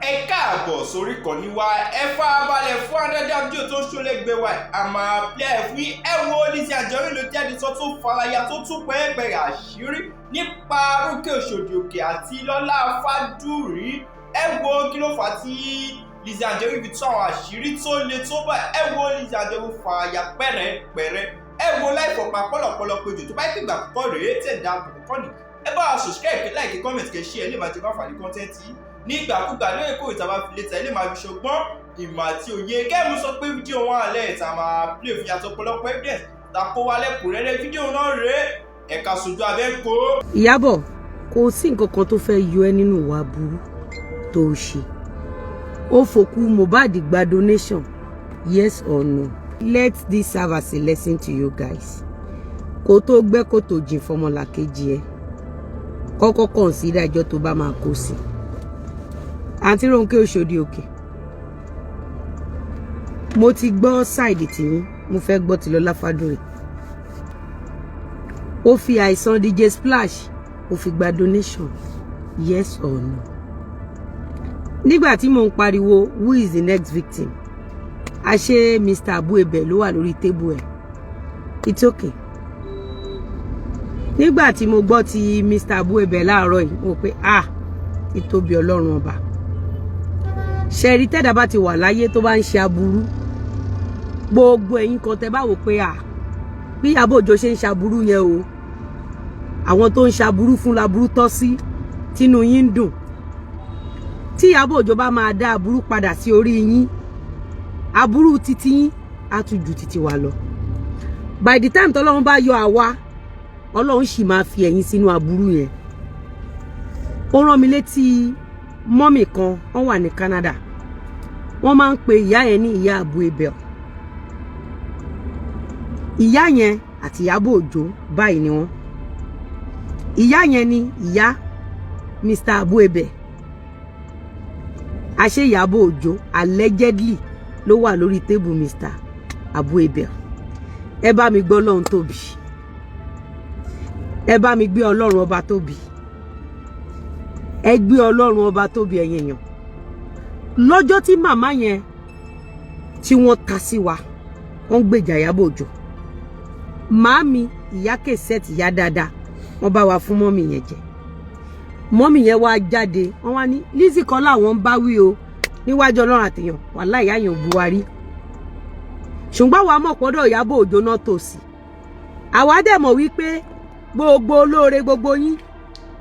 ẹ káàbọ̀ sórí ìkànnì wa ẹ farabalẹ̀ fún adájọ́ bí o tó ṣọlẹ́gbẹ́ wa a máa play fún ẹ wo Lizzy Anjorin ló jáde sọ tó falaya tó tún pẹ́ẹ́pẹ́ẹ́ àṣírí nípa Rónkẹ́ Òṣòdì àti Lọ́lá Fádùrí ẹ wo kí ló fà á tí Lizzy Anjorin fi tú àwọn àṣírí tó le tó bá ẹ wo Lizzy Anjorin falaya pẹ́rẹ́pẹ́rẹ́ ẹ wo láìfọ̀pá pọ̀lọ̀pọ̀lọ̀ péjọ tó bá yẹ kígbà púpọ̀ rèé tẹ̀ dá àbùkù ni ẹ bá wa subscribe like comment kẹ́ share ẹ lè máa jẹ́ káfàní content yìí nígbàkúgbà lórí èkó ìtàbá fi létà ilé máa fi ṣọgbọ́n ìmọ̀ àti òye kẹ́mú sọ pé fídíò wọn àlẹ́ ìta máa play fi yàtọ̀ ọ̀pọ̀lọpọ̀ evidence tako wa lẹ́kùnrẹ́rẹ́ fídíò náà rèé ẹ̀ka sojú abẹ́kó. Ìyábọ̀ kò sí nǹkan kan tó fẹ́ yọ ẹ́ nínú ìwà burú tó o ṣe ó fòkú Mohbad gba donation yes or no let this serve as a lesson to you guys kó tó gbẹ́ kó tó jìn fọmọlàkejì ẹ kọ́kọ́ consider ẹjọ́ tó bá máa kó sí àǹtí Rónkẹ́ Òṣòdì mo ti gbọ́ sáìdì tí mo fẹ́ gbọ́ ti Lọ́lá Fádùrí ó fi àìsàn DJ Splash ó fi gba donation yes or no nígbà tí mo ń pariwo who is the next victim àṣé Mr. Abuebe ló wà lórí tébù ẹ̀ it's okay nígbà tí mo gbọ́ ti Mr. Abuebe láàárọ̀ yìí mo pé ìtóbi Ọlọ́run ọba ṣẹ̀rí tẹ́dà bá ti wà láyé tó bá ń ṣe aburú gbogbo ẹ̀yin kan tẹ́ bá wò pé bí Ìyábọ̀ Òjó ṣe ń ṣaburú yẹn o àwọn tó ń ṣaburú fún laburú tọ́ sí tínú yín ń dùn tí Ìyábọ̀ Òjó bá máa dá aburú padà sí orí yín aburú títí yín á tún ju títí wa lọ by the time tọ́lọ́run bá yọ àwa Ọlọ́run sì máa fi ẹ̀yin sínú aburú yẹn ó rán mi létí mọ́mì kan wọ́n wà ní Canada wọ́n máa ń pe ìyá yẹn ní ìyá Abuebe ìyá yẹn àti Ìyábọ̀ Òjó báyìí ni wọ́n ìyá yẹn ni ìyá Mr. Abuebe àṣé Ìyábọ̀ Òjó allegedly ló wà lórí tébù Mr. Abuebe ẹ bá mi gbọ́ Ọlọ́run tóbi ẹ bá mi gbé Ọlọ́run ọba tóbi ẹ gbé Ọlọ́run ọba tóbi ẹ̀yin èèyàn lọ́jọ́ tí màmá yẹn tí wọ́n ta sí wa wọ́n gbèjà Ìyábọ̀ Òjó màámi ìyá kẹsẹ̀tì ìyá dáadáa wọ́n bá wa fún mọ́mì yẹn jẹ mọ́mì yẹn wá jáde wọ́n wá ní Lizzy kan láwọn ń bá wí o níwájú Ọlọ́run àtẹ̀yàn wàhálà ìyá yẹn ò buwari ṣùgbọ́n wa mọ̀ pọ́dọ̀ Ìyábọ̀ Òjó náà tòsí àwa dẹ̀ mọ̀ wípé gbogbo olóore gbogbo yín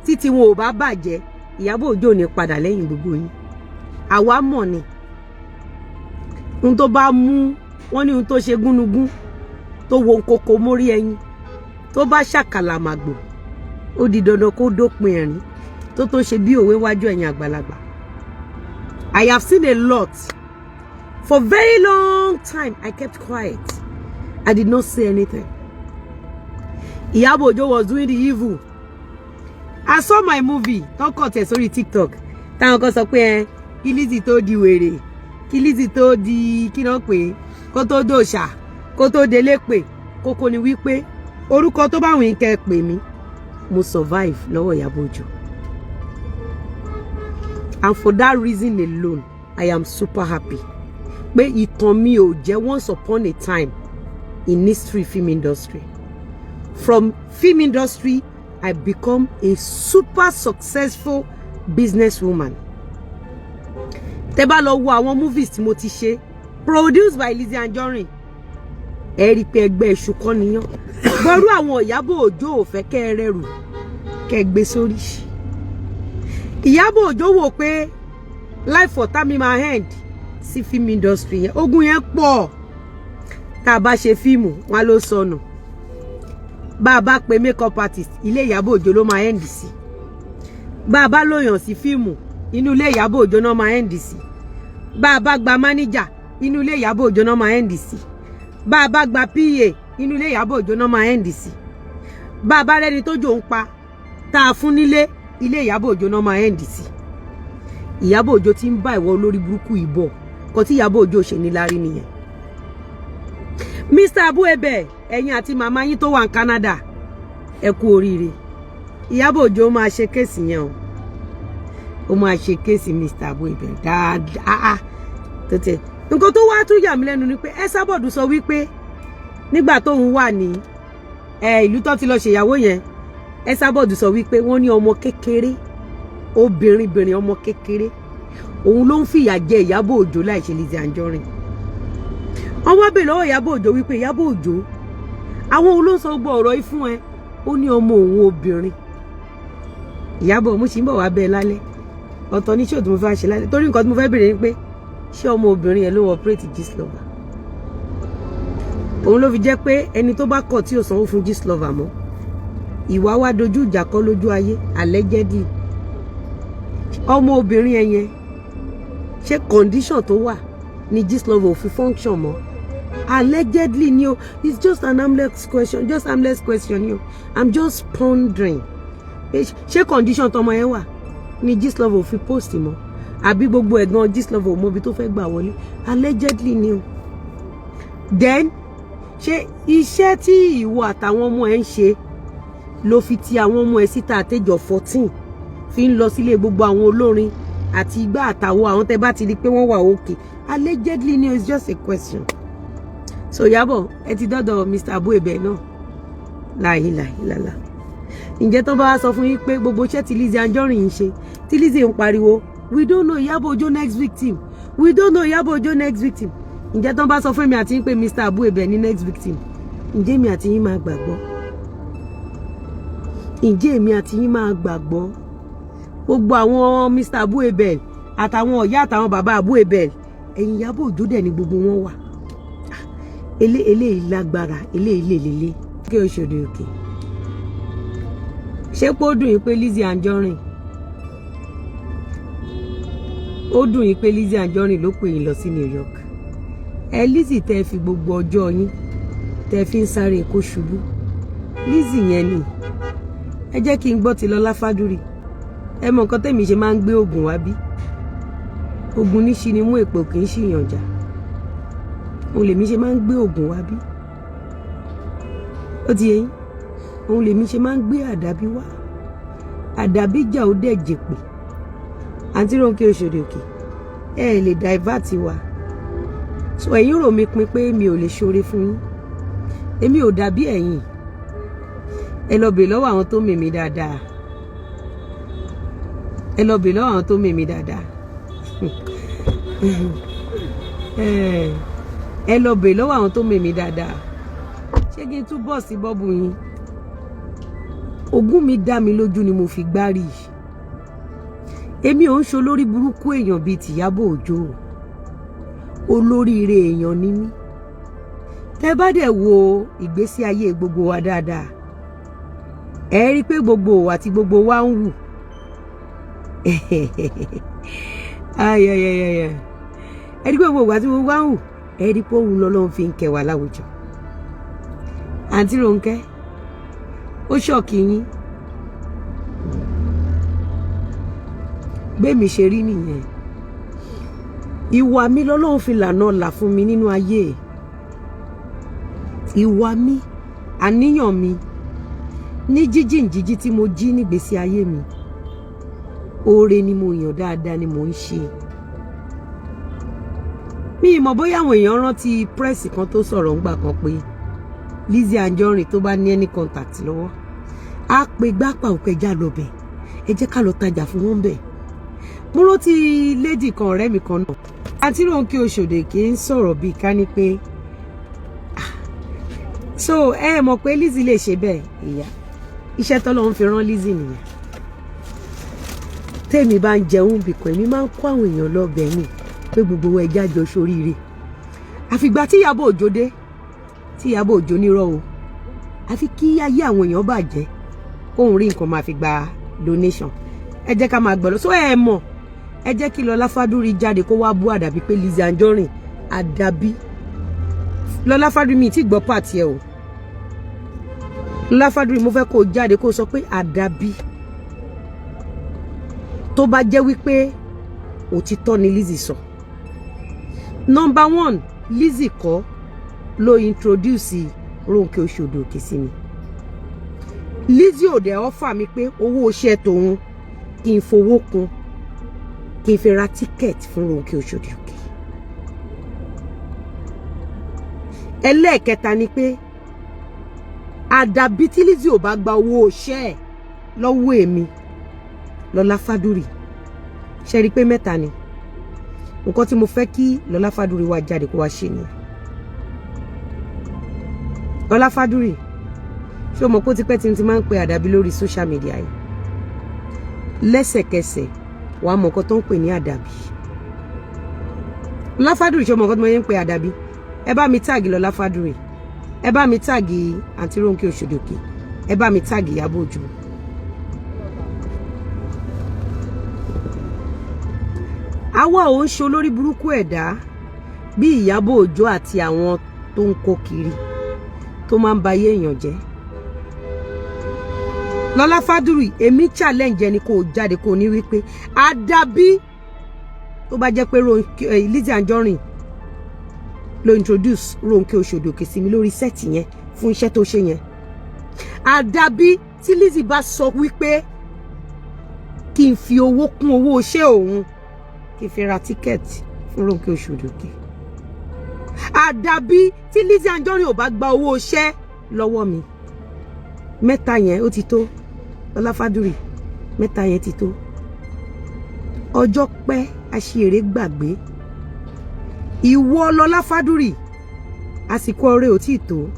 títí wọn ò bá bàjẹ́ Ìyábọ̀ Òjó ní padà lẹ́yìn gbogbo yín àwa mọ̀ ni ohun tó bá mú wọn ní ohun tó ṣe gúnugún tó wo kókó mórí ẹyin tó bá ṣàkàlà màgbò ó di dandan kó dópin ẹ̀rín tó ṣe bí òwe wájú ẹ̀yin àgbàlagbà I have seen a lot for very long time I kept quiet I did not say anything Ìyábọ̀ Òjó was doing the evil I saw my movie tó kọ̀ tẹ̀ sórí TikTok táwọn kan sọ pé kí Lizzy tó di wèrè kí Lizzy tó di kí náà pé kó tó dòṣà kó tó délé pé kókó ni wípé orúkọ tó bá wùn kẹ́ pè mí mo survive lọ́wọ́ Ìyábọ̀ Òjó and for that reason alone I am super happy pé ìtàn mi ò jẹ́ once upon a time in history film industry from film industry I become a super successful businesswoman. Tẹ́ bá lọ wo àwọn movies tí mo ti ṣe produced by Lizzy Anjorin ẹ rí pé ẹgbẹ́ èṣù kan nìyàn gbọ́rú àwọn Ìyábọ̀ Òjó ò fẹ́ kẹ́ ẹ rẹrù kẹ́ ẹ gbé sórí Ìyábọ̀ Òjó wò pé life ọ̀tá mi máa end sí film industry yẹn ogun yẹn pọ̀ tá a bá ṣe fíìmù wọn ló sọnù bá a bá pe makeup artist ilé Ìyábọ̀ Òjó ló máa end sí bá a bá lóyàn sí fíìmù inú ilé Ìyábọ̀ Òjó náà máa end sí bá a bá gba manager inú ilé Ìyábọ̀ Òjó náà máa end sí bá a bá gba PA inú ilé Ìyábọ̀ Òjó náà máa end sí bá a bá rẹ́ni tó jò ń pa tá a fún nílé ilé Ìyábọ̀ Òjó náà máa end sí Ìyábọ̀ Òjó ti ń bá ìwọ olórí burúkú ìbọ̀ kò tí Ìyábọ̀ Òjó ṣe ní lárí nìyẹn Mr. Abuebe ẹ̀yin àti màmá yín tó wà ní Canada ẹ kú oríire Ìyábọ̀ Òjó máa ṣe kéèsì yẹn o ó máa ṣe kéèsì Mr. Abuebe dáadáa tó tẹ̀. Nǹkan tó wá tún yà mí lẹ́nu ni pé Esabod sọ wípé nígbà tóun wà ní ìlú tó ti lọ ṣèyàwó yẹn, Esabod sọ wípé wọ́n ní ọmọ kékeré, obìnrin ọmọ kékeré, òun ló ń fìyà jẹ Ìyábọ̀ Òjó láì ṣe Lizzy Anjorin. Wọ́n wá bèèrè lọ́wọ́ Ìyábọ̀ Òjó wípé Ìyábọ̀ Òjó, àwọn òun ló ń sọ gbọ́ ọ̀rọ̀ yìí fún ẹ, ó ní ọmọ òun obìnrin. Ìyábọ̀, mo sì ń bọ̀ wá bẹ́ẹ̀ lálẹ́, ọ̀tọ̀ ní ṣó tí mo fẹ́ ṣe lálẹ́, torí nǹkan tí mo fẹ́ bèèrè ni pé ṣé ọmọ obìnrin yẹn ló operate Gistlover? Òun ló fi jẹ́ pé ẹni tó bá kọ̀ tí ò sanwó fún Gistlover mọ́, ìwà wá dojú ìjà kọ lójú ayé allegedly. Ọmọ obìnrin yẹn ṣé condition tó wà ní Gistlover ò fi function mọ́? Allegedly ni o. It's just an harmless question ni o. I'm just pondering. Ṣé condition tọmọ yẹn wà ní Gistlover ò fi post mọ́? Àbí gbogbo ẹ̀gbọ́n Gistlover ò mọ ibi tó fẹ́ gbà wọlé? Allegedly ni o. Then ṣé iṣẹ́ tí ìwọ àtàwọn ọmọ ẹ̀ ń ṣe ló fi ti àwọn ọmọ ẹ̀ síta àtẹ́jọ́ 14 fi ń lọ sílé gbogbo àwọn olórin àti igbá àtàwọ̀ àwọn tẹ́ bá ti rí pé wọ́n wà okay? Allegedly ni o. It's just a question. So Ìyábọ̀, ẹ ti dọ́dọ̀ Mr. Abuebe náà láìláìlálá. Ǹjẹ́ tó bá sọ fún yín pé gbogbo iṣẹ́ tí Lizzy Anjorin ń ṣe, tí Lizzy ń pariwo we don't know Ìyábọ̀ Òjó next victim, we don't know Ìyábọ̀ Òjó next victim, ǹjẹ́ tó bá sọ fún mi àti yín pé Mr. Abuebe ní next victim, ǹjẹ́ mi àti yín máa gbàgbọ́? Ǹjẹ́ èmi àti yín máa gbàgbọ́? Gbogbo àwọn Mr. Abuebe àtàwọn ọ̀yá àtàwọn bàbá Abuebe, ẹ̀yìn Ìyábọ̀ Òjó dẹ̀ ni gbogbo wọn wà. Eléyìí lágbára, eléyìí lélele kí o ṣòdì òkè. Ṣé pé ó dùn yín pé Lizzy Anjorin, ó dùn yín pé Lizzy Anjorin ló pè yín lọ sí New York? Lizzy tẹ́ fi gbogbo ọjọ́ yín tẹ́ fi ń sáré kó ṣubú. Lizzy yẹn ni. Ẹ jẹ́ kí n gbọ́ ti Lọlá Fádúrì. Ẹ mọ nǹkan tẹ́mi ṣe máa ń gbé oògùn wá bí? Oògùn níṣi ni mú èpò kì í ṣìyànjà. Òun lèmi ṣe máa ń gbé oògùn wá bí? Ó ti yé yín? Òun lèmi ṣe máa ń gbé àdàbí wá. Àdàbí jà ó dẹ̀ jèpè. Àǹtí Ronke Oṣòdì Òkè, ẹ lè divert wa. So ẹ̀yin rò mí pin pé mi ò lè ṣoore fún yín. Èmi ò dàbí ẹ̀yin. Ẹ lọ bèèrè lọ́wọ́ àwọn tó mèmí dáadáa. Ẹ lọ bèèrè lọ́wọ́ àwọn tó mèmí dáadáa. Ẹ lọ bèèrè lọ́wọ́ àwọn tó mèmí dáadáa. Ṣé kí n tún bọ̀ sí bọ́ọ̀bù yín? Ogún mi dá mi lójú ni mo fi gbárí. Èmi ò ń ṣe olórí burúkú èèyàn bíi tìyábọ̀ Òjó. Olóríire èèyàn ni mí. Tẹ́ bá dẹ̀ wo ìgbésí ayé gbogbo wa dáadáa, ẹ rí pé gbogbo wa àti gbogbo wa ń wù. Ẹ rí pé gbogbo wa àti gbogbo wa ń wù. Ẹ rí pé òun lọ́lọ́run fi ń kẹ́ wa láwùjọ. Àǹtí Ronke, ó ṣọ́ọ̀kì yín. Bẹ́ẹ̀mi ṣe rí nìyẹn. Ìwà mi lọ́lọ́run fi lànà là fún mi nínú ayé. Ìwà mi, àníyàn mi, ní jíjí tí mo jí nígbésí ayé mi. Oore ni mo yàn dáadáa ni mo ń ṣe. Mi mọ̀ bóyá àwọn èèyàn rántí press kan tó sọ̀rọ̀ ńgbà kan pé Lizzy Anjorin tó bá ní any contact lọ́wọ́, á pe gbápà òkèjà lọ́bẹ̀, ẹ jẹ́ ká lọ tajà fún wọn bẹ̀. Mo rántí lady kan ọ̀rẹ́ mi kan náà. Àǹtí Ronke Oṣòdì Òkè ń sọ̀rọ̀ bíi ká ní pé so ẹ mọ̀ pé Lizzy lè ṣe bẹ́ẹ̀ ìyá. Iṣẹ́ tọ́lọ́run fi rán Lizzy nìyẹn. Tèmi bá ń jẹun bìkan, èmi máa ń kó àwọn èèyàn lọ́bẹ̀ ni pé gbogbo ẹja jọ ṣoríire. Àfìgbà tí Ìyábọ̀ Òjó dé, tí Ìyábọ̀ Òjó nírọ́ o, àfi kí ayé àwọn èèyàn bàjẹ́ kóun rí nǹkan máa fi gba donation. Ẹ jẹ́ ká máa gbọ́ lọ. So ẹ mọ̀, ẹ jẹ́ kí Lọlá Fádúrì jáde kó wá bú àdàbí pé Lizzy Anjorin àdàbí. Lọlá Fádúrì mi ti gbọ́ pàtì ẹ o. Lọlá Fádúrì mo fẹ́ kó jáde kó sọ pé àdàbí. Tó bá jẹ́ wípé òtítọ́ ni Lizzy sọ. Number 1, Lizzy kọ́ ló introduce Ronke Oṣòdì Òkè sí mi. Lizzy ò dẹ̀ offer mi pé owó iṣẹ́ tòun kí n fowó kun kí n fi ra tíkẹ́ẹ̀tì fún Ronke Oshodi Oke. Ẹlẹ́ẹ̀kẹta ni pé àdàbí tí Lizzy ò bá gba owó iṣẹ́ ẹ̀ lọ́wọ́ èmi Lọlá Fádùrì ṣe rí pé mẹ́ta ni nǹkan tí mo fẹ́ kí Lọlá Fádùrì wá jáde kó wá ṣe nìyẹn. Lọlá Fádùrì ṣé o mọ̀ pé ó ti pẹ́ tí n ti máa ń pe àdàbí lórí social media yìí lẹ́sẹ̀kẹsẹ̀ wàá mọ̀ nǹkan tó ń pè ní àdàbí. Lọlá Fádùrì ṣé o mọ̀ nǹkan tó ń pe àdàbí ẹ bá mi táàgì Lọlá Fádùrì ẹ bá mi táàgì àǹtí Ronke Oshodi Oke ẹ bá mi táàgì Ìyábọ̀ Òjó. àwa ò ń ṣe olórí burúkú ẹ̀dá bí Ìyábọ̀ Òjó àti àwọn tó ń kó kiri tó máa ń ba ayé èèyàn jẹ́. Lọlá Fádùrì èmi challenge ẹni kò jáde kò ní wípé àdàbí tó bá jẹ́ pé Lizzy Anjorin ló introduce Ronke Oshodi Oke sí mi lórí sẹ́ẹ̀tì yẹn fún iṣẹ́ tó ṣe yẹn. Àdàbí tí Lizzy bá sọ wípé kí n fi owó kún owó iṣẹ́ òun kí n fi ra tíkẹ́ẹ̀tì fún Ronke Oshodi Oke. Àdàbí tí Lizzy Anjorin ò bá gba owó iṣẹ́ lọ́wọ́ mi. Mẹ́ta yẹn ó ti tó Lọlá Fádùrì mẹ́ta yẹn ti tó. Ọjọ́ pẹ́ aṣèré gbàgbé. Ìwọ Lọlá Fádùrì àsìkò ọ̀rẹ́ ò tí tó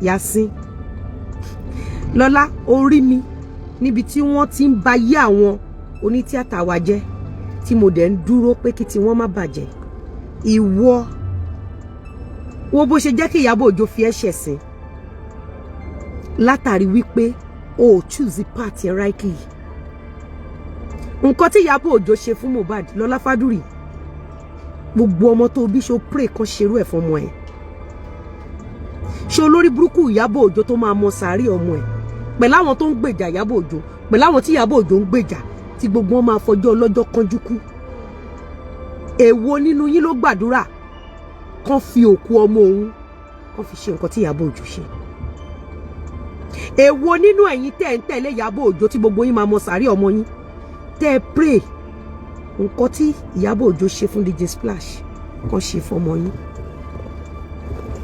Yasin. Lọlá orí mi níbi tí wọ́n ti ń ba yé àwọn onítíátà wa jẹ́ tí mo dẹ̀ ń dúró pé kí tí wọ́n má bàjẹ́. Ìwọ wo bó ṣe jẹ́ kí Ìyábọ̀ Òjó fi ẹ́ ṣẹ̀sín látàrí wípé o ò choose part yẹn rightly. Nǹkan tí Ìyábọ̀ Òjó ṣe fún Mohbad Lọlá Fádùrì gbogbo ọmọ tó bí ṣe pray kan ṣerú ẹ̀ fọmọ ẹ̀. Ṣé olórí burúkú Ìyábọ̀ Òjó tó máa mọ sàárì ọmọ ẹ̀ pẹ̀lú àwọn tó ń gbèjà Ìyábọ̀ Òjó pẹ̀lú àwọn tí Ìyábọ̀ Òjó ń gbèjà tí gbogbo wọn máa fọjọ́ ọlọ́jọ́ kánjú kú. Èwo nínú yín ló gbàdúrà kán fi òkú ọmọ òun kán fi ṣe nǹkan tí Ìyábọ̀ Òjó ṣe? Èwo nínú ẹ̀yin tẹ́ ń tẹ̀lé Ìyábọ̀ Òjó tí gbogbo yín máa mọ sàárì ọmọ yín tẹ́ pray nǹkan tí Ìyábọ̀ Òjó ṣe fún DJ Splash kán ṣe fọmọ yín?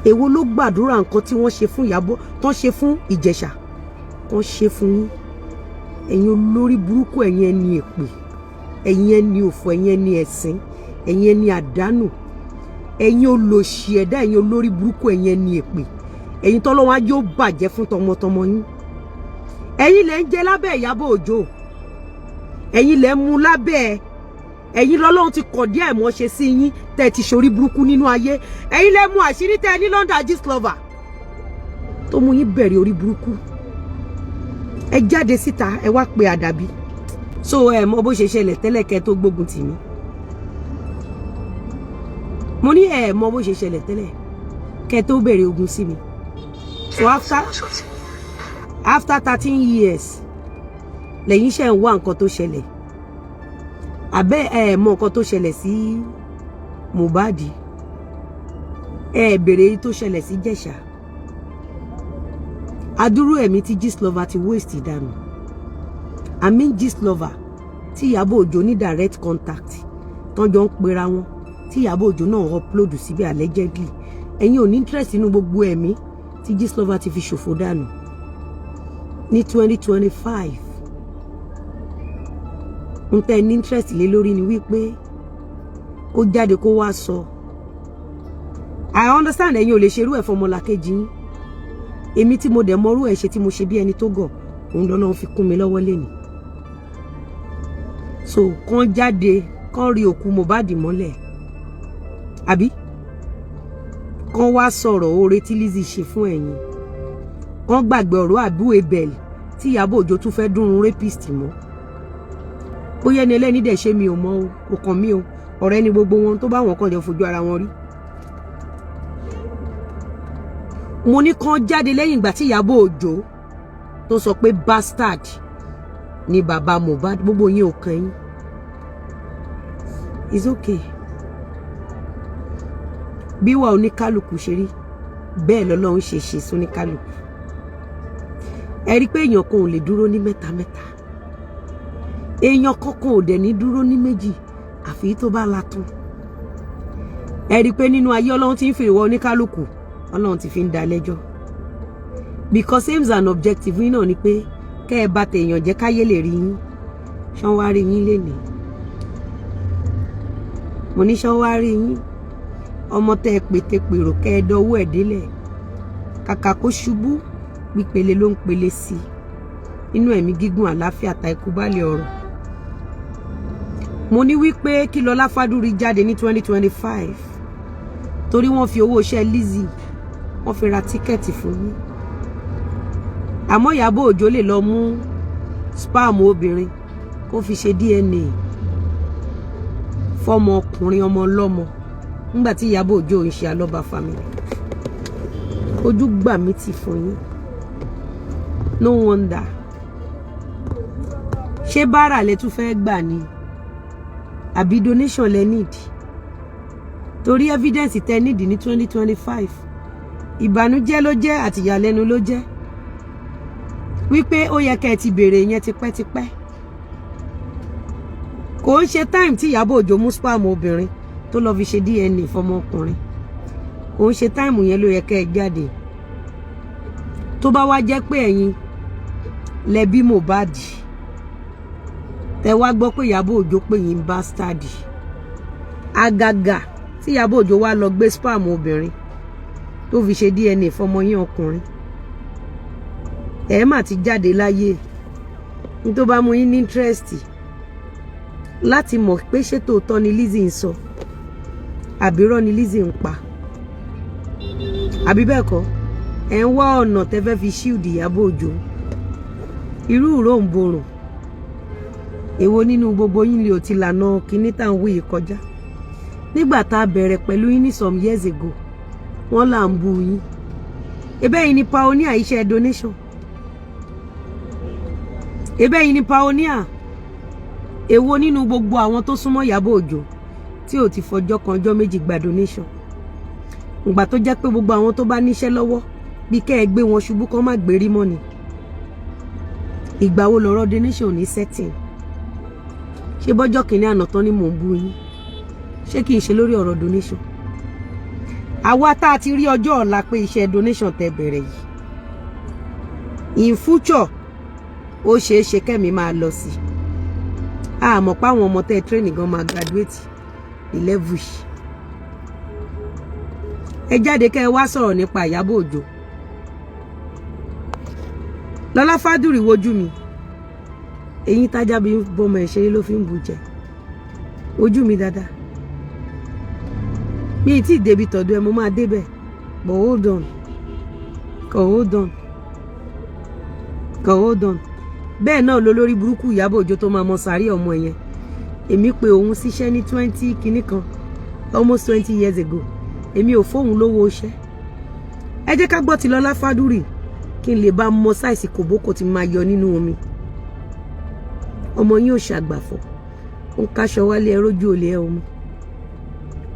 Èwo ló gbàdúrà nǹkan tí wọ́n ṣe fún Ìyábọ̀ tán ṣe fún Ìjẹ̀ṣà kán ṣe fún yín? Ẹ̀yin olórí burúkú, ẹ̀yin ẹni èpè, ẹ̀yin ẹni òfò, ẹ̀yin ẹni ẹ̀sín, ẹ̀yin ẹni àdánù, ẹ̀yin olòṣì ẹ̀dá, ẹ̀yin olórí burúkú, ẹ̀yin ẹni èpè, ẹ̀yin tọ́lọ́run á yóò bàjẹ́ fún tọmọtọmọ yín. Ẹ̀yin lẹ ń jẹ lábẹ́ Ìyábọ̀ Òjó, ẹ̀yin lẹ ń mu lábẹ́, ẹ̀yin lọ́lọ́run ti kọ̀ díẹ̀ mọ́ ṣe sí yín tẹ́ ti ṣorí burúkú nínú ayé. Ẹ̀yin lẹ mú àṣírí tẹ́ ní London Gistlover tó mú yín bẹ̀rẹ̀ orí burúkú. Ẹ jáde síta ẹ wá pe àdàbí. So ẹ mọ bó ṣe ṣẹlẹ̀ tẹ́lẹ̀ kẹ́ tó gbógun tì mí. Mo ní ẹ mọ bó ṣe ṣẹlẹ̀ tẹ́lẹ̀ kẹ́ tó bẹ̀rẹ̀ ogun sí mi. So after 13 years lẹ́yìn ṣe ń wá nǹkan tó ṣẹlẹ̀. Àbẹ́ ẹ mọ nǹkan tó ṣẹlẹ̀ sí Mohbad. Ẹ bèrè èyí tó ṣẹlẹ̀ sí Jẹ̀ṣà. Adúrú ẹ̀mí tí Gistlover ti waste dànù. I mean Gistlover tí Ìyábọ̀ Òjó ní direct contact tán jọ ń pera wọn tí Ìyábọ̀ Òjó náà upload síbi allegedly. Ẹ̀yin ò ní interest nínú gbogbo ẹ̀mí tí Gistlover ti fi ṣòfò dànù ní 2025. N tẹ́ ní interest lé lórí ni wípé kó jáde kó wá sọ. I understand ẹ̀yin ò lè ṣerú ẹ̀ fọmọlàkejì yín. Èmi tí mo dẹ̀ mọ́rú ẹ̀ ṣe tí mo ṣe bí ẹni tó gọ̀ òun lọ́lọ́run fi kún mi lọ́wọ́ lẹ́nu. So kán jáde kán rí òkú Mohbad mọ́lẹ̀ àbí kán wá sọ̀rọ̀ oore tí Lizzy ṣe fún ẹ̀yin. Kán gbàgbé ọ̀rọ̀ Abu Ebel tí Ìyábọ̀ Òjó tún fẹ́ dúnrún rapist mọ́. Bóyá ẹni ẹlẹ́ni dẹ̀ ṣe mi ò mọ̀ o, kò kàn mí o, ọ̀rẹ́ ni gbogbo wọn tó bá wọn kàn jọ fojú ara wọn rí. Mo ní kán jáde lẹ́yìn ìgbà tí Ìyábọ̀ Òjó tó sọ pé bastard ni bàbá Mohbad, gbogbo yín ò kàn yín. It's okay. Bí wà oníkálùkù ṣe rí bẹ́ẹ̀ lọ́lọ́run ṣe ṣe sóníkálùkù. Ẹ rí pé èèyàn kan ò lè dúró ní mẹ́ta mẹ́ta. Èèyàn kankan ò dẹ̀ ní dúró ní méjì àfi tó bá la tán. Ẹ rí pé nínú ayé Ọlọ́run tí ń fi ìwọ oníkálùkù Ọlọ́run ti fi ń dá lẹ́jọ́. Because aims and objective yín náà ni pé kẹ́ ẹ bá tèèyàn jẹ́ káyé lè rí yín. Ṣán wá rí yín lénìí. Mo ní ṣán wá rí yín. Ọmọ tẹ́ ẹ pété pèrò kẹ́ ẹ dọwọ́ ẹ̀ délẹ̀. Kàkà kó ṣubú pípele ló ń pele sí i. Inú ẹ̀mí gígùn àláfíà ta ikú bálẹ̀ ọ̀rọ̀. Mo ní wípé kí Lọlá Fádúrí jáde ní 2025 torí wọ́n fi owó iṣẹ́ Lizzy wọ́n fi ra tíkẹ́ẹ̀tì fún yín. Àmọ́ Ìyábọ̀ Òjó lè lọ mú spam obìnrin kó fi ṣe DNA fọ́mọ ọkùnrin ọmọ ọlọ́mọ nígbà tí Ìyábọ̀ Òjó ń ṣe Alọ́ba family. Ojú gbà mí ti fún yín. No wonder. Ṣé báárà lẹ tún fẹ́ gbà ni? Àbí donation lẹ need? Torí evidence tẹ need ní 2025. Ìbànújẹ́ ló jẹ́ àti ìyàlẹ́nu ló jẹ́. Wípé ó yẹ kẹ́ ẹ ti béèrè yẹn tipẹ́tipẹ́. Kò ń ṣe time tí Ìyábọ̀ Òjó mú spam obìnrin tó lọ fi ṣe DNA fọmọkùnrin. Kò ń ṣe time yẹn ló yẹ kẹ́ ẹ jáde. Tó bá wá jẹ́ pé ẹ̀yin lẹ bí Mohbad tẹ wá gbọ́ pé Ìyábọ̀ Òjó pé yín bastard. Àgàgà tí Ìyábọ̀ Òjó wá lọ gbé spam obìnrin tó fi ṣe DNA fọmọ yín ọkùnrin. Ẹ má ti jáde láyé. Ní tó bá mú yín ní interest láti mọ̀ pé ṣé tòótọ́ ni Lizzy ń sọ àbí irọ́ ni Lizzy ń pa. Àbí bẹ́ẹ̀ kọ́ ẹ̀ ń wá ọ̀nà tẹ́ fẹ́ fi shield Ìyábọ̀ Òjó. Irú ìró ń borùn. Èwo nínú gbogbo yín lè ò ti lànà kíní tá ń wí yìí kọjá. Nígbà tá a bẹ̀rẹ̀ pẹ̀lú yín ní some years ago wọ́n là ń bú yín. Ebe yìí ni pioneer iṣẹ́ donation. Ebe yìí ni pioneer. Èwo nínú gbogbo àwọn tó súnmọ́ Ìyábọ̀ Òjó tí ò ti fọjọ́ kan ọjọ́ méjì gba donation. Ìgbà tó jẹ́ pé gbogbo àwọn tó bá níṣẹ́ lọ́wọ́ bí kẹ́ ẹ gbé wọn ṣubú kán má gbérí mọ́ ni. Ìgbà wo lọ̀rọ̀ donation ní setting? Ṣé bọ́jọ́ kìíní àná tán ni mò ń bú yín? Ṣé kìí ṣe lórí ọ̀rọ̀ donation? Àwa tá a ti rí ọjọ́ ọ̀la pé iṣẹ́ donation tẹ́ bẹ̀rẹ̀ yìí. In future ó ṣeé ṣe kẹ́mi máa lọ sí. A mọ̀ pé àwọn ọmọ tẹ́ training gan máa graduate ní level yìí. Ẹ jáde kẹ́ ẹ wá sọ̀rọ̀ nípa Ìyábọ̀ Òjó. Lọlá Fádúrí wojú mi. Eyín tájá bí bọ́mọ ẹ̀ṣẹ́ ló fi ń bu jẹ. Ojú mi dáadáa. Mi tí débi tọ̀dọ̀ ẹ mo máa débẹ̀. But hold on. Hold on. Hold on. Bẹ́ẹ̀ náà ló lórí burúkú Ìyábọ̀ Òjó tó máa mọ sàárì ọmọ yẹn. Èmi pé òun síṣẹ́ ní 20 kìíní kan. Almost 20 years ago. Èmi ò fóun lówó iṣẹ́. Ẹ jẹ́ ká gbọ́ ti Lọlá Fádúrí kí n lè bá mọ sáìsì kòbókò tí máa yọ nínú omi. Ọmọ yín ò ṣàgbàfọ̀. Ó ń káṣọ wálé ẹ rójú olè ẹ omi.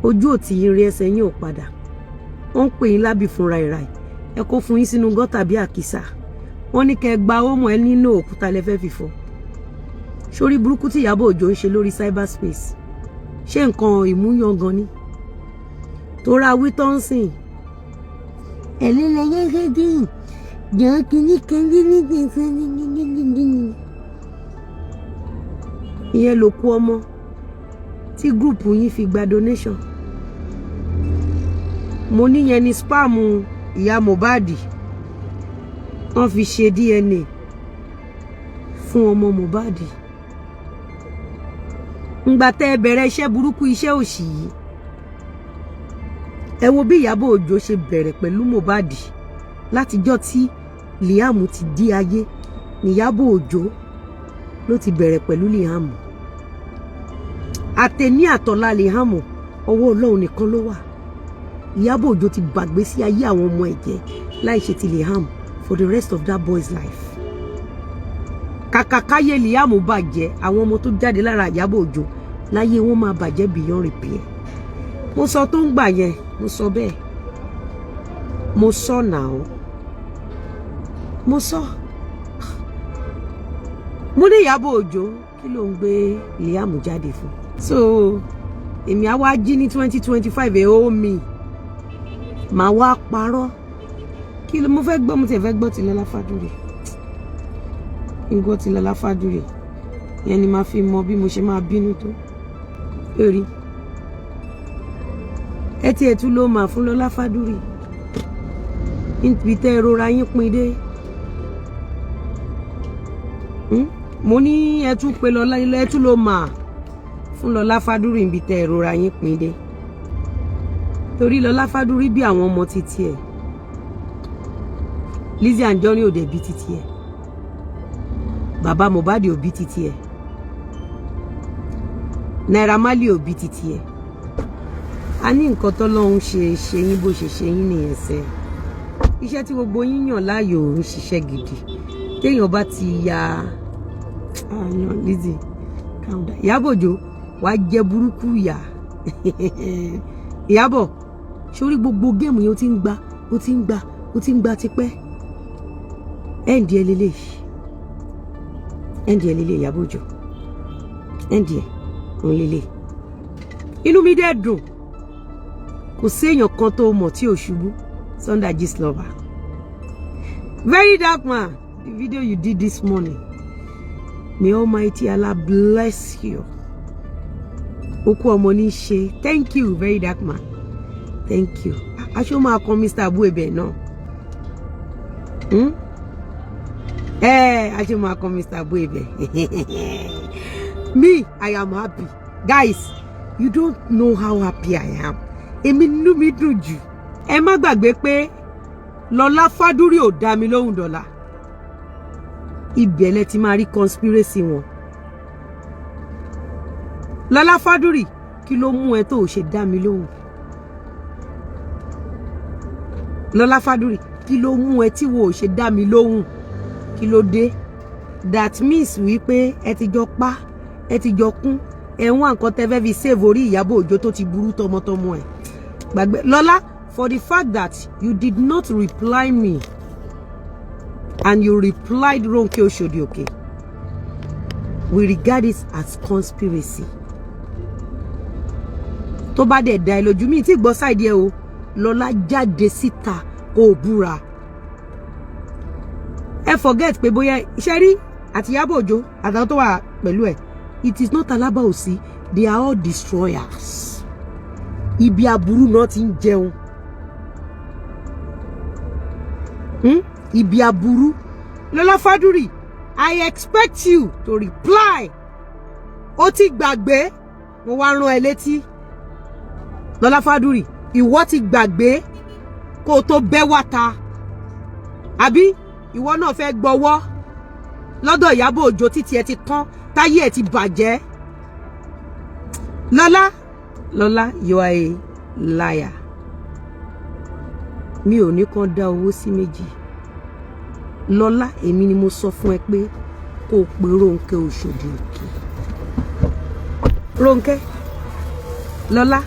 Ojú ò tí yín rí ẹsẹ̀ yín ò padà. Wọ́n ń pè yín lábì fúnra ìràì. Ẹ kó fún yín sínú gọ́tà bí àkísà. Wọ́n ní kẹ́ gba ọmọ ẹ nínú òkúta lẹ fẹ́ fi fọ́. Sórí burúkú tí Ìyábọ̀ Òjó ń ṣe lórí cyberspace. Ṣé nǹkan ìmúyangàn ni? Tóra wí tó ń sìn. Ẹ̀lẹ́lẹ́yẹ́ gẹ́gẹ́ jọ kìíní kan ní ní. Ìyẹn ló kú ọmọ tí gúrùpù yín fi gba donation. Mo níyẹn ni spam ìyá Mohbad wọ́n fi ṣe DNA fún ọmọ Mohbad. Ǹgbà tẹ́ ẹ bẹ̀rẹ̀ iṣẹ́ burúkú iṣẹ́ òṣì yìí. Ẹ wo bí Ìyábọ̀ Òjó ṣe bẹ̀rẹ̀ pẹ̀lú Mohbad látijọ́ tí Liam ti di ayé ní Ìyábọ̀ Òjó ló ti bẹ̀rẹ̀ pẹ̀lú Liam. Àtẹ̀ní àtọ̀lá Liam ọwọ́ Ọlọ́run nìkan ló wà. Ìyábọ̀ Òjó ti gbàgbé sí ayé àwọn ọmọ ẹ̀jẹ̀ láì ṣe ti Liam for the rest of that boy's life. Kàkà káyé Liam bàjẹ́ àwọn ọmọ tó jáde lára Ìyábọ̀ Òjó láyé wọn máa bàjẹ́ beyond repair. Mo sọ tó ń gbà yẹn, mo sọ bẹ́ẹ̀. Mo sọ náà. Mo sọ. Mo ní Ìyábọ̀ Òjó kí ló ń gbé Liam jáde fún? so èmi á wá jí ní 2025 ẹ̀ ó mi màá wá parọ́ kí ló mo fẹ́ gbọ́ mo ti fẹ́ gbọ́ ti Lọlá Fádúrè ngbọ́ ti Lọlá Fádúrè yẹn ni màá fi mọ bí mo ṣe máa bínú tó lórí ẹ ti ẹ̀ tún ló máa fún Lọlá Fádúrè níbi tẹ́ ẹ rọra yín pin dé mo ní ẹ tún pe Lọlá ilé ẹ tún ló máa fún Lọlá Fádúrè níbi tẹ́ ẹ rọra yín pin dé torí Lọlá Fádúrè bí àwọn ọmọ títí ẹ̀ Lizzy Anjorin ò dẹ̀ bí títí ẹ̀ bàbá Mohbad ò bí títí ẹ̀ Naira Marley ò bí títí ẹ̀ a ní nǹkan tọ́lọ́run ṣe yín bó ṣe yín nìyẹn sẹ́ iṣẹ́ tí gbogbo yín yàn láàyò ń ṣiṣẹ́ gidi téèyàn bá ti ya àyàn Lizzy calm down Ìyábọ̀ Òjó wàá jẹ burúkú ìyá Ìyábọ̀ sórí gbogbo géèmù yẹn ó ti ń gba tipẹ́ ẹ̀ǹdì ẹ̀ lélẹ̀ Ìyábọ̀ Òjó ẹ̀ǹdì ẹ̀ òun lélẹ̀ inú mi dẹ̀ dùn kò séèyàn kan tó mọ̀ tí ò ṣubú Sunday Gistlover very dark man the video you did this morning may Almighty Allah bless you okú ọmọ ní ṣe thank you very dark man thank you aṣọ máa kan Mr. Abuebe náà aṣọ máa kan Mr. Abuebe me I am happy guys you don't know how happy I am èmi nínú mi dùn jù ẹ má gbàgbé pé Lọlá Fádúrè ò dá mi lóhùn dọ́là ibẹ̀ lẹ ti máa rí conspiracy wọn Lọlá Fádúrè kí ló mú ẹ tó ò ṣe dá mi lóhùn Lọlá Fádúrè kí ló mú ẹ tí wo ò ṣe dá mi lóhùn kí ló dé that means wípé ẹ ti jọ pa ẹ ti jọ kún ẹ̀wọ̀n nǹkan tẹ́ fẹ́ fi save orí Ìyábọ̀ Òjó tó ti burú tọmọtọmọ ẹ̀ gbàgbé Lọlá for the fact that you did not reply me and you replied Ronke Oshodi okay we regard it as conspiracy tó bá dẹ̀ dá ẹ lójú mi tí gbọ́ side ẹ o Lọlá jáde síta kó búra ẹ forget pé bóyá iṣẹ́ rí àti Ìyábọ̀ Òjó àtàwọn tó wà pẹ̀lú ẹ̀ it is not Alábàòsí they are all destroyers ibi aburú náà ti ń jẹun ibi aburú Lọlá Fádúrè I expect you to reply ó ti gbàgbé mo wá rán ẹ létí Lọlá Fádúrè ìwọ ti gbàgbé kó tó bẹ́ wàta àbí ìwọ náà fẹ́ gbọ́wọ́ lọ́dọ̀ Ìyábọ̀ Òjó títí ẹ ti tán táyé ẹ ti bàjẹ́ Lọlá you are a liar mi ò ní kàn dá owó sí méjì Lọlá èmi ni mo sọ fún ẹ pé kó o pe Ronke Oshodi òkè Ronke Lọlá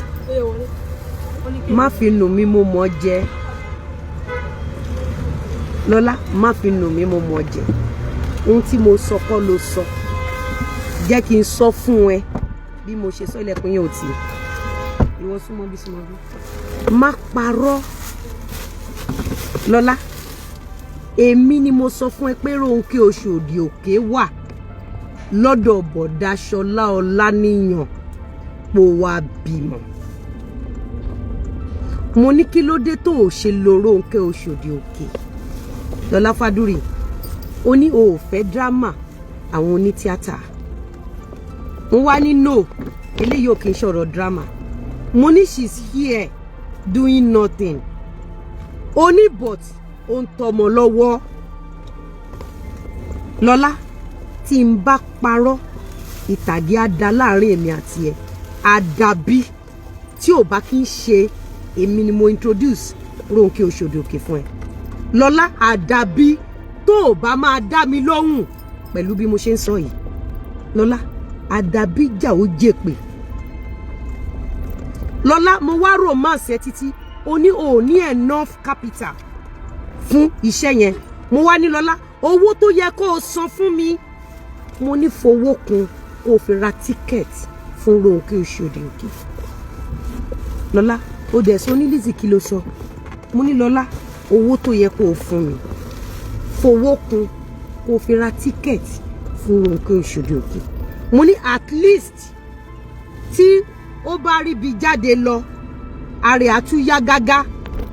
má fi nù mí mo mọ̀ jẹ Lọlá má fi nù mí mo mọ̀ jẹ ohun tí mo sọ kọ́ ló sọ jẹ́ kí n sọ fún ẹ bí mo ṣe sọ ilẹ̀kùn yẹn ò tì ìwọ súnmọ́ bí má parọ́ Lọlá èmi ni mo sọ fún ẹ pé Ronke Oshodi òkè wà lọ́dọ̀ bọ̀dá Ṣọlá Ọláníyàn pò wá bímọ mo ní kí ló dé tó ò ṣe lo Ronke Oshodi òkè Lọlá Fádúrè ó ní o ò fẹ́ drama àwọn onítíátà mo wá ní no eléyìí ò kì í ṣọ̀rọ̀ drama mo ní she's here doing nothing ó ní but ó ń tọmọ lọ́wọ́ Lọlá tí n bá parọ́ ìtàgé á dá láàrin èmi àti ẹ àdàbí tí ò bá kí ń ṣe èmi ni mo introduce Ronke Oshodi òkè fún ẹ Lọlá àdàbí tó ò bá máa dá mi lóhùn pẹ̀lú bí mo ṣe ń sọ yìí Lọlá àdàbí jà ó jèpè Lọlá mo wá romance ẹ títí o ní enough capital fún iṣẹ́ yẹn mo wá ní Lọlá owó tó yẹ kó o san fún mi mo ní fowó kun kó o fi ra ticket fún Ronke Oṣòdì-Òkè. Lọ́lá ó dẹ̀ sọ ní Lizzy kí ló sọ mo ní Lọ́lá owó tó yẹ kó o fún mi fowó kun kó o fi ra tíkẹ́ẹ̀tì fún Ronke Oṣòdì-Òkè. Mo ní at least tí ó bá rí bi jáde lọ àrè àtúnyá gágá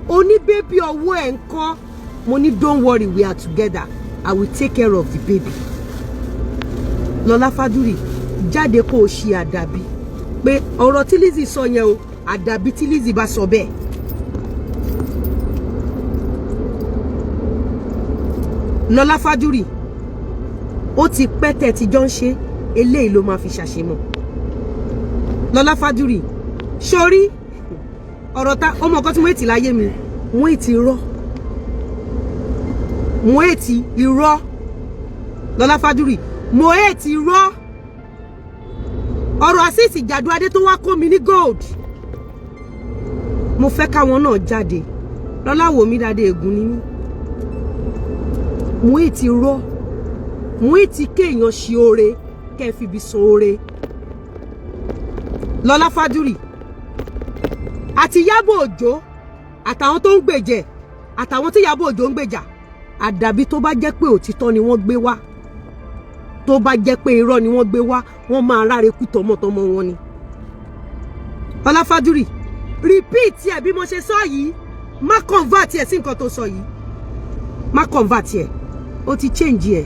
ó ní bébí ọwọ́ ẹ̀ ń kọ́. Mo ní don't worry we are together I will take care of the baby. Lọ́lá Fádúrì jáde kó o ṣe àdàbí pé ọ̀rọ̀ tí Lizzy sọ yẹn o àdàbí tí Lizzy bá sọ bẹ́ẹ̀. Lọ́lá Fádúrì ó ti pẹ́ tẹ́ ti jọ ń ṣe eléyìí ló máa fi ṣàṣemọ̀. Lọ́lá Fádúrì sórí ọ̀rọ̀ ta ọmọ kan tí mo ètì láyé mi mo ètì irọ́ mo ètì irọ́ Lọ́lá Fádúrì mo ètì irọ́ ọ̀rọ̀ Azeez Jàdúadé tó wá kó mi ní gold mo fẹ́ káwọn náà jáde. Lọ́lá wò mí dáadé ègún ní mí mo ètì irọ́ mo ètì kéèyàn ṣe oore kẹ́ fi bí san oore. Lọ́lá Fádúrì àti Ìyábọ̀ Òjó àtàwọn tó ń gbèjẹ àtàwọn tí Ìyábọ̀ Òjó ń gbèjà àdàbí tó bá jẹ́ pé òtítọ́ ni wọ́n gbé wá tó bá jẹ́ pé irọ́ ni wọ́n gbé wá wọ́n máa ráre kú tọmọtọmọ wọn ni. Lọ́lá Fádúrì repeat ẹ̀ bí mo ṣe sọ yìí má convert ẹ̀ sí nǹkan tó sọ yìí má convert ẹ̀ ó ti change ẹ̀.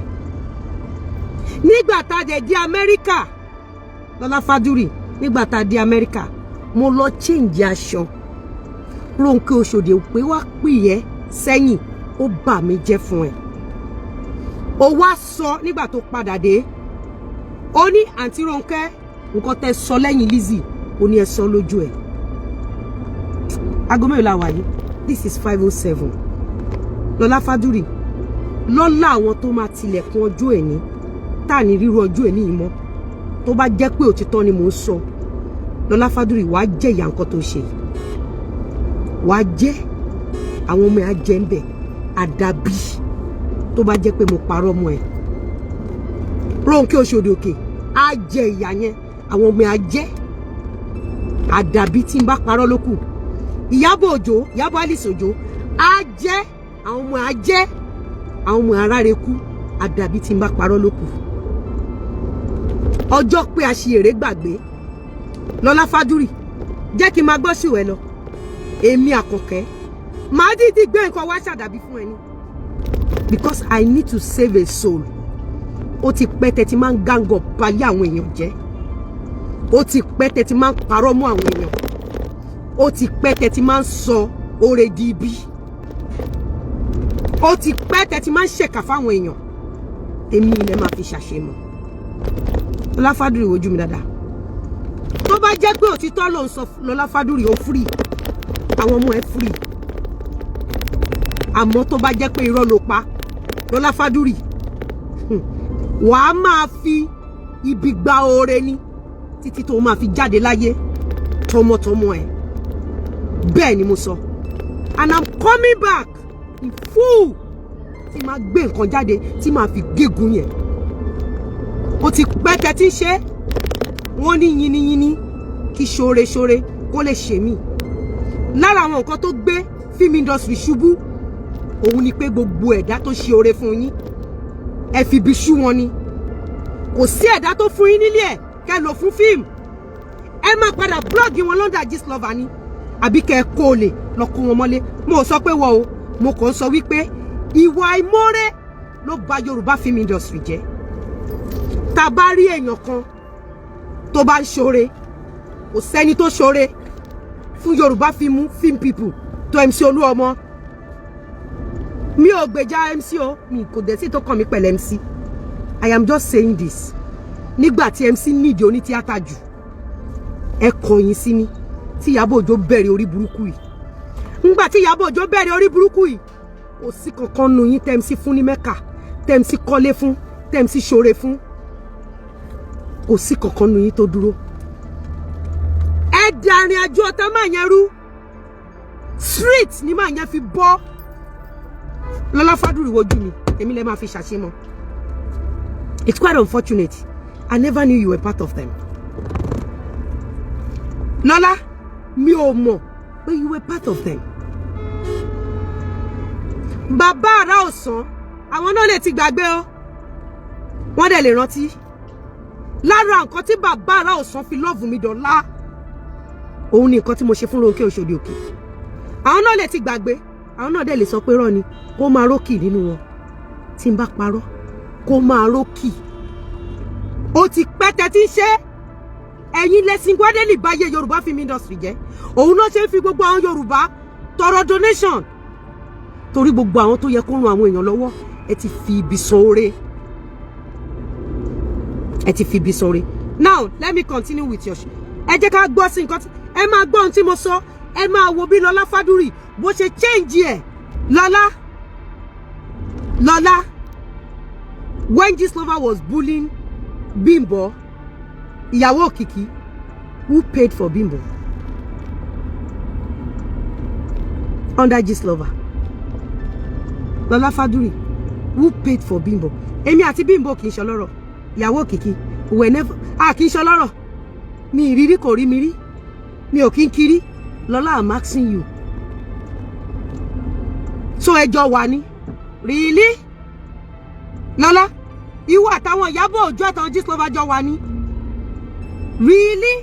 Nígbà tá a dẹ̀ di Amẹ́ríkà Lọ́lá Fádúrì nígbà tá a di Amẹ́ríkà mo lọ change aṣọ Ronke Oṣòdì-Òkè wá pìyẹ́ sẹ́yìn ó bà mí jẹ́ fún ẹ. Ó wá sọ nígbà tó padà dé ó ní àǹtí Ronke nǹkan tẹ́ sọ lẹ́yìn Lizzy ó ní ẹ sọ lójú ẹ̀. Aago mẹ́rin la wà yìí this is 5:07. Lọ́lá Fádúrì lọ́lá àwọn tó máa tilẹ̀kùn ọjọ́ ẹ̀ ní tá à ní ríru ọjọ́ ẹ̀ ní ìmọ̀ tó bá jẹ́ pé òtítọ́ ni mò ń sọ Lọ́lá Fádúrì wàá jẹ́ ìyà nǹkan tó ṣe wàá jẹ́ àwọn ọmọ ẹ̀ á jẹ́ ń bẹ̀ àdàbí tó bá jẹ́ pé mo parọ́ mọ́ ẹ̀. Ronke Oṣòdì-Òkè á jẹ ìyà yẹn àwọn ọmọ ẹ̀ á jẹ́ àdàbí tí n bá parọ́ lókù. Ìyábọ̀ Òjó Ìyábọ̀ Alice Òjó á jẹ́ àwọn ọmọ ẹ̀ á jẹ́ àwọn ọmọ ẹ̀ aráre kú àdàbí tí n bá parọ́ lókù. Ọjọ́ pé aṣèrè gbàgbé Lọ́lá Fádúrì jẹ́ kí n máa gbọ́ sí ìwẹ̀ lọ èmi Àkànkẹ́ màá dídí gbé nǹkan wá ṣàdàbí fún ẹni because I need to save a soul. Ó ti pẹ́ tẹ́ ti máa ń gang up báyé àwọn èèyàn jẹ́ ó ti pẹ́ tẹ́ ti máa ń parọ́ mọ́ àwọn èèyàn ó ti pẹ́ tẹ́ ti máa ń sọ oore di ibi ó ti pẹ́ tẹ́ ti máa ń ṣèkà fáwọn èèyàn èmi ilẹ̀ máa fi ṣàṣemọ̀. Lọ́lá Fádúrì wojú mi dáadáa tó bá jẹ́ pé òtítọ́ ló ń sọ Lọ́lá Fádúrì ó free àwọn ọmọ ẹ̀ free àmọ́ tó bá jẹ́ pé irọ́ ló pa Lọ́lá Fádúrì wàá máa fi ibi gba oore ní títí tó máa fi jáde láyé tọmọtọmọ ẹ̀ bẹ́ẹ̀ ni mo sọ and I'm coming back in full tí máa gbé nǹkan jáde tí máa fi gégùn yẹn. Ó ti pẹ́ tẹ́ tí ń ṣe wọ́n ní yínníyínní kí ṣoore kó lè ṣe mí. Lára àwọn nǹkan tó gbé film industry ṣubú òun ni pé gbogbo ẹ̀dá tó ṣe oore fún yín ẹ fi bí ṣú wọn ni. Kò sí ẹ̀dá tó fún yín nílé ẹ̀ kẹ́ lò fún fíìmù ẹ máa padà blọ́ọ̀gì wọn lọ́dà Gistlover ni àbí kẹ́ ẹ kó o lè lọ kó wọn mọ́lé. Mo sọ pé wọ́n o mo kàn sọ wípé ìwà àìmọ́re ló bà Yorùbá film industry jẹ́. Tá bá rí èèyàn kan tó bá ń ṣoore kò sẹ́ni tó ṣoore fún Yorùbá film people tó MC Olúọmọ. Mi ò gbèjà MC o mi kò dẹ̀ sí tó kàn mí pẹ̀lú MC. I am just saying this. Nígbà tí MC nídìí oní tíátà jù ẹ kọ̀yìn sí mi tí Ìyábọ̀ Òjó bẹ̀rẹ̀ orí burúkú yìí. Nígbà tí Ìyábọ̀ Òjó bẹ̀rẹ̀ orí burúkú yìí kò sí kankan nù yín tẹ́ MC fún ní Mẹ́kà tẹ́ MC kọ́lé fún tẹ́ MC ṣoore fún kò sí kankan nù yín tó dúró. Ẹ dàrin àjò ọ̀tá máa yẹn rú street ni máa yẹn fi bọ́. Lọ́lá Fádúrì wojú mi èmi lè máa fi ṣàṣemọ́. It's quite unfortunate. I never knew you were part of them. Lọ́lá mi ò mọ̀ pé you were part of them. Bàbá Àrà Ọ̀sán àwọn náà lè ti gbàgbé o wọ́n dẹ̀ lè rántí lára nǹkan tí bàbá Àrà Ọ̀sán fi lọ́ọ̀fù mi dọ̀la òun ni nǹkan tí mo ṣe fún Ronke Oṣòdì Òkè àwọn náà lè ti gbàgbé àwọn náà dẹ̀ lè sọ pé rọ́ ni kó máa rókì nínú wọn tí n bá parọ́ kó máa rókì ó ti pẹ́ tẹ́tí ń ṣe ẹ̀yin lẹ́sìn gbádẹ́lì báyé Yorùbá film industry jẹ́ òun náà ṣe ń fi gbogbo àwọn Yorùbá tọrọ donation torí gbogbo àwọn tó yẹ kó ran àwọn èèyàn lọ́wọ́ ẹ ti fi ibi sóore now let me continue with your ẹ jẹ́ ká gbọ́ sí nǹkan tí ẹ máa gbọ́ ohun tí mo sọ ẹ máa wo bí Lọlá Fádúrì bó ṣe change ẹ̀ Lọlá when Gistlover was bullying Bimbo ìyàwó Òkìkí who paid for Bimbo under Gistlover Lọlá Fádúrì who paid for Bimbo èmi àti Bimbo kì í ṣọlọ́rọ̀ ìyàwó Òkìkí whenever kì í ṣọlọ́rọ̀ mi ìrírí kò rí mi rí mi ò kí ń kiri Lọlá I'm asking you so ẹjọ́ wà ní really Lọlá ìwọ àtàwọn Ìyábọ̀ Òjó àtàwọn Gistlover jọ wà ní really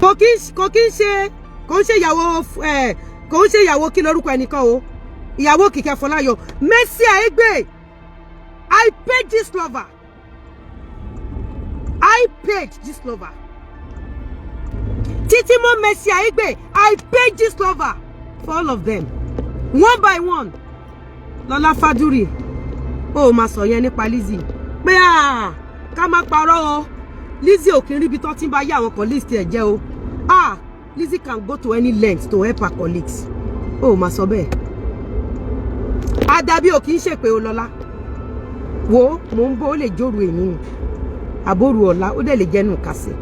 kò kí ń ṣe ìyàwó kí lórúkọ ẹnìkan o ìyàwó Kíkẹ́ Fọláyọ̀ Mercy Aigbe I paid Gistlover Títí mọ́ Mercy Aigbe I paid Gistlover for all of them one by one Lọlá Fádúrì ó máa sọ yẹn nípa Lizzy pé ká má parọ́ o Lizzy ò kí ń ríbi tó ti ń bá yá àwọn colleagues ẹ̀ jẹ́ o Lizzy can go to any length to help her colleagues ó máa sọ bẹ́ẹ̀ àdàbí ò kí ń ṣèpè o Lọlá wo mò ń bọ̀ ó lè jóru èmi ni àbóru ọ̀la ó dẹ̀ lè jẹ́nu kàsẹ̀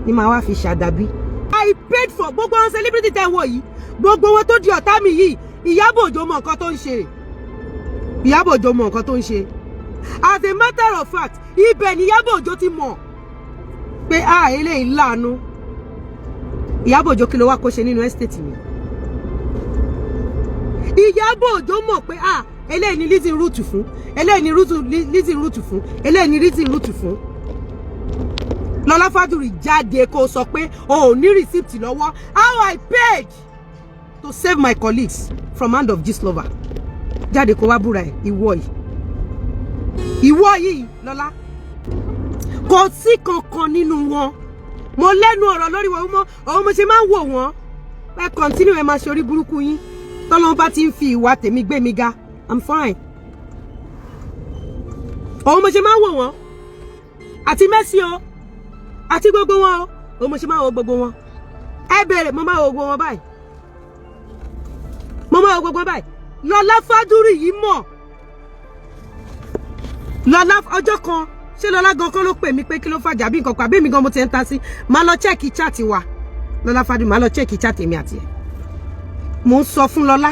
ni màá wá fi ṣàdàbí I paid for gbogbo àwọn celebrity tẹ́ wọ̀ yìí gbogbo wọn tó di ọ̀tá mi yìí Ìyábọ̀ Òjó mọ nǹkan tó ń ṣe Ìyábọ̀ Òjó mọ nǹkan tó ń ṣe as a matter of fact ibẹ̀ ni Ìyábọ̀ Òjó ti mọ̀ pé eléyìí láàánú Ìyábọ̀ Òjó kí ló wá kó ṣe nínú estate mi Ìyábọ̀ Òjó mọ̀ pé eléyìí ni Lizzy root fún eléyìí ni Lizzy root fún eléyìí ni Lizzy root fún Lọlá Fádúrì jáde kó sọ pé o ò ní receipt lọ́wọ́ how I paid to save my colleagues from hand of Gistlover jáde kó wá búra ẹ̀ ìwọ yìí Lọlá kò sí kankan nínú wọn mo lẹ́nu ọ̀rọ̀ lórí wọn mo ṣe máa ń wò wọ́n ẹ continue ẹ máa ṣe orí burúkú yín tọ́lọ́wọ́n bá ti ń fi ìwà tèmi gbé mi ga I'm fine mo ṣe máa ń wò wọ́n àti Mercy o àti gbogbo wọn o mo ṣe máa wo gbogbo wọn ẹ bẹ̀rẹ̀ mo máa wo gbogbo wọn báyìí Lọlá Fádúrì yìí mọ̀ Lọlá ọjọ́ kan ṣé Lọlá gan kan ló pè mí pé kí ló fàjà bí nǹkan kan àbí mi gan mo ti ń ta sí máa lọ chẹ́ẹ̀kì chat wa Lọlá Fádúrì máa lọ chẹ́ẹ̀kì chat èmi àti ẹ̀ mo ń sọ fún Lọlá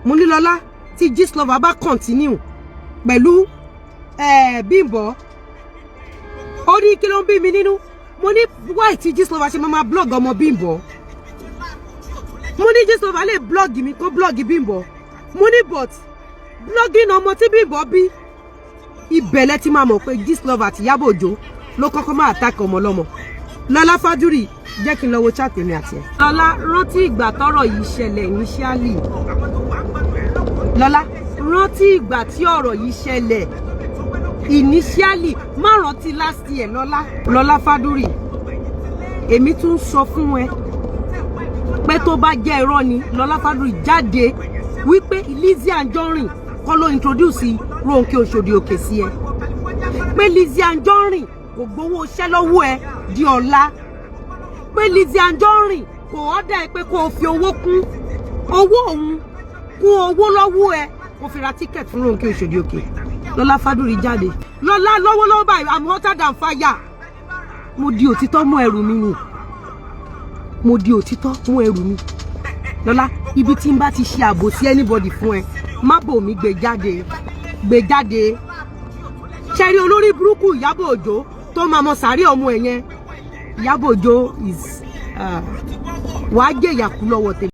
mo ní Lọlá tí Gistlover bá continue pẹ̀lú Bimbo ó ní kí ló ń bí mi nínú mo ní why tí Gistlover ṣe máa blog ọmọ Bimbo mo ní Gistlover lè blog mi kó blog Bimbo mo ní but blogging ọmọ tí Bimbo bí ibẹ̀lẹ̀ tí máa mọ̀ pé Gistlover àti Ìyábọ̀ Òjó ló kọ́kọ́ máa attack ọmọ lọ́mọ Lọlá Fádúrì jẹ́ kí n lọ wo chat èmi àti ẹ̀. Lọlá rántí ìgbà tọ́rọ̀ yìí ṣẹlẹ̀ initially Lọlá rántí ìgbà tí ọ̀rọ̀ yìí ṣẹlẹ̀ initially má rántí last year Lọlá Fádúrì èmi tún sọ fún ẹ pé tó bá jẹ́ irọ́ ni Lọlá Fádúrì jáde wípé Lizzy Anjorin kọ́ ló introduce Ronke Oṣòdì Òkè sí ẹ pé Lizzy Anjorin kò gbowó iṣẹ́ lọ́wọ́ ẹ di ọ̀la pé Lizzy Anjorin kò ọ́dà ẹ pé kó o fi owó kún owó òun kún owó lọ́wọ́ ẹ kó fi ra ticket fún Ronke Oṣòdì Òkè Lọlá Fádúrì jáde Lọlá lọ́wọ́lọ́wọ́ báyìí I'm hotter than fire mo di òtítọ́ mú ẹrù mi ni mo di òtítọ́ mú ẹrù mi Lọlá ibi tí n bá ti ṣe àbòsí anybody fún ẹ má bò mí gbé jáde ṣé ṣẹ́rí olórí burúkú Ìyábọ̀ Òjó tó máa mọ sàárè ọmọ ẹ̀ yẹn Ìyábọ̀ Òjó is wàá jẹ́ ìyàkú lọ́wọ́ tèmi.